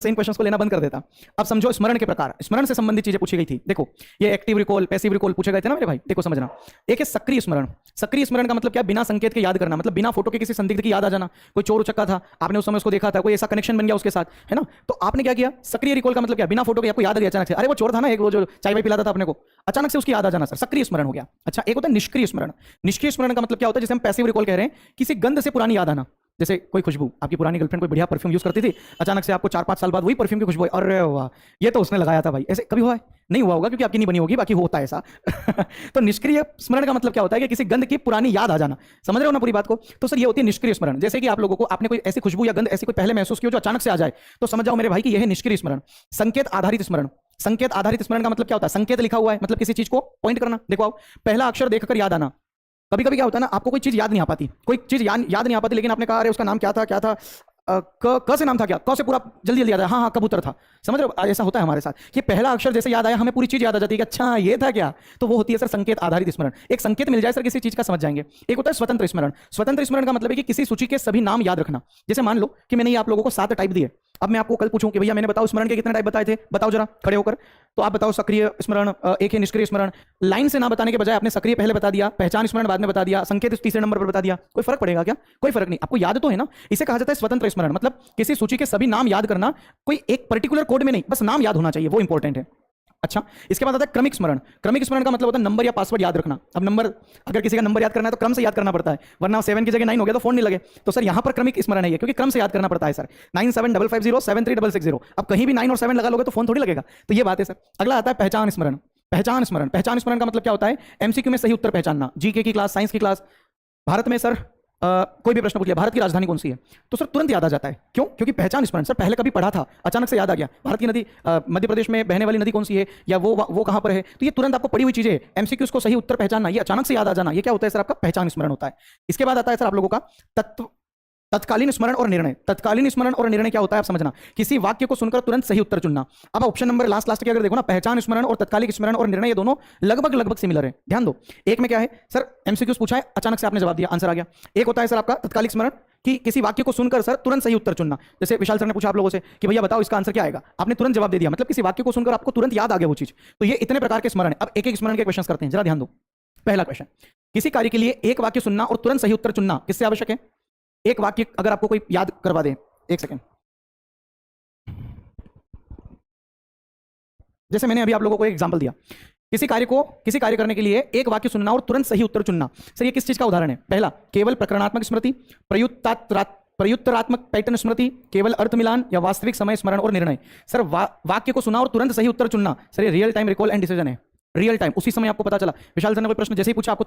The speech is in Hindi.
इन क्वेश्चंस को लेना बंद कर देता। अब समझो स्मरण के प्रकार, स्मरण से संबंधित चीजें पूछी गई थी। देखो ये एक्टिव रिकॉल, पैसिव रिकॉल पूछे गए थे ना मेरे भाई। देखो समझना, एक है सक्रिय स्मरण। सक्रिय स्मरण का मतलब क्या? बिना संकेत के याद करना, मतलब बिना फोटो के किसी संदिग्ध की याद आ जाना। कोई चोर उचक्का था, आपने उस समय उसको देखा था, कोई ऐसा कनेक्शन बन गया उसके साथ, है ना, तो आपने क्या किया? सक्रिय रिकॉल का मतलब क्या? बिना फोटो के आपको याद आ गया अचानक से, अरे वो चोर था ना एक, वो जो चाय वाय पिलाता था अपने को, अचानक से उसकी याद आ जाना, सर सक्रिय स्मरण हो गया। अच्छा, एक होता है निष्क्रिय स्मरण। निष्क्रिय स्मरण का मतलब क्या होता है? जिसे हम पैसिव रिकॉल कह रहे हैं, किसी गंध से पुरानी याद आना। जैसे कोई खुशबू, आपकी पुरानी गर्लफ्रेंड कोई बढ़िया परफ्यूम यूज करती थी, अचानक से आपको 4-5 साल बाद वही परफ्यूम की खुशबू, अरे वाह ये तो उसने लगाया था भाई। ऐसे कभी हुआ है? नहीं हुआ होगा क्योंकि आपकी नहीं बनी होगी, बाकी होता है ऐसा। तो निष्क्रिय स्मरण का मतलब क्या होता है? कि किसी गंध की पुरानी याद आ जाना। समझ रहे हो ना पूरी बात को? तो सर ये होती है निष्क्रिय स्मरण। जैसे कि आप लोगों को, आपने कोई ऐसी खुशबू या गंध ऐसी कोई पहले महसूस की हो जो अचानक से आ जाए, तो समझ जाओ मेरे भाई कि यह है निष्क्रिय स्मरण। संकेत आधारित स्मरण। संकेत आधारित स्मरण का मतलब क्या होता है? संकेत लिखा हुआ है, मतलब किसी चीज को पॉइंट करना। देखो आओ, पहला अक्षर देखकर याद आना। कभी कभी क्या होता है ना, आपको कोई चीज याद नहीं आ पाती, कोई चीज याद नहीं आ पाती, लेकिन आपने कहा अरे उसका नाम क्या था, क्या था, क से नाम था क्या, क से पूरा जल्दी जल्दी याद आया, हाँ हाँ कबूतर था। समझ रहे हो? ऐसा होता है हमारे साथ कि पहला अक्षर जैसे याद आया, हमें पूरी चीज याद आ जाती है कि अच्छा ये था क्या। तो वो होती है सर संकेत आधारित स्मरण। एक संकेत मिल जाए सर किसी चीज का, समझ जाएंगे। एक होता है स्वतंत्र स्मरण। स्वतंत्र स्मरण का मतलब है कि किसी सूची के सभी नाम याद रखना। जैसे मान लो कि मैंने ये आप लोगों को 7 टाइप दिए, अब मैं आपको कल पूछूं कि भैया मैंने बताओ स्मरण के कितने टाइप बताए थे, बताओ जरा खड़े होकर। तो आप बताओ सक्रिय स्मरण, एक है निष्क्रिय स्मरण। लाइन से ना बताने के बजाय आपने सक्रिय पहले बता दिया, पहचान स्मरण बाद में बता दिया, संकेत तीसरे नंबर पर बता दिया। कोई फर्क पड़ेगा क्या? कोई फर्क नहीं, आपको याद तो है ना। इसे कहा जाता है स्वतंत्र स्मरण। मतलब किसी सूची के सभी नाम याद करना, कोई एक पर्टिकुलर कोड में नहीं, बस नाम याद होना चाहिए, वो इंपॉर्टेंट है। अच्छा, इसके बाद आता है क्रमिक स्मरण। क्रमिक स्मरण का मतलब होता है नंबर या पासवर्ड याद रखना। अब नंबर, अगर किसी का नंबर याद करना है तो क्रम से याद करना पड़ता है, वरना 7 की जगह 9 हो गया तो फोन नहीं लगे। तो सर यहां पर क्रमिक स्मरण है, क्योंकि क्रम से याद करना पड़ता है सर। 9755073660। अब कहीं भी 9 और 7 लगा लोगे तो फोन थोड़ी लगेगा, तो ये बात है सर। अगला आता है पहचान स्मरण। पहचान स्मरण, पहचान स्मरण का मतलब क्या होता है? एमसीक्यू में सही उत्तर पहचानना। जीके की क्लास, साइंस की क्लास, भारत में सर कोई भी प्रश्न पूछ लिया, भारत की राजधानी कौन सी है, तो सर तुरंत याद आ जाता है। क्यों? क्योंकि पहचान स्मरण। सर पहले कभी पढ़ा था, अचानक से याद आ गया, भारत की नदी, मध्य प्रदेश में बहने वाली नदी कौन सी है, या वो कहां पर है, तो ये तुरंत आपको पड़ी हुई चीजें, एमसीक्यूज को सही उत्तर पहचानना, ये अचानक से याद आ जाना, ये क्या होता है सर? आपका पहचान स्मरण होता है। इसके बाद आता है सर आप लोगों का तत्कालीन स्मरण और निर्णय। तत्कालीन स्मरण और निर्णय क्या होता है आप समझना। किसी वाक्य को सुनकर तुरंत सही उत्तर चुनना। अब ऑप्शन नंबर लास्ट के अगर देखो ना, पहचान स्मरण और तत्कालिक स्मरण और निर्णय, ये दोनों लगभग सिमिलर है। ध्यान दो, एक में क्या है सर, एमसीक्यूज पूछा है, अचानक से आपने जवाब दिया, आंसर आ गया। एक होता है सर आपका तत्कालिक स्मरण, कि किसी वाक्य को सुनकर सर तुरंत सही उत्तर चुनना। जैसे विशाल सर ने पूछा आप लोगों से कि भैया बताओ इसका आंसर क्या आएगा, आपने तुरंत जवाब दे दिया, मतलब किसी वाक्य को सुनकर आपको तुरंत याद आ गया वो चीज। तो ये इतने प्रकार के स्मरण है। अब एक एक स्मरण के क्वेश्चन करते हैं, जरा ध्यान दो। पहला क्वेश्चन, किसी कार्य के लिए एक वाक्य सुनना और तुरंत सही उत्तर चुनना किससे आवश्यक है? एक वाक्य अगर आपको कोई याद करवा दे, एक सेकंड। जैसे मैंने अभी आप लोगों को एक एग्जांपल दिया, किसी कार्य करने के लिए एक वाक्य सुनना और तुरंत सही उत्तर चुनना। सर ये किस चीज का उदाहरण है? पहला, केवल प्रकरणात्मक स्मृति, प्रयुक्तरात्मक पैटर्न स्मृति, केवल अर्थ मिलान, या वास्तविक समय स्मरण और निर्णय। सर वाक्य को सुना और तुरंत सही उत्तर चुनना, सर ये real time recall and decision है। रियल टाइम, उसी समय आपको पता चला। विशाल सर ने कोई प्रश्न जैसे ही पूछा, आपको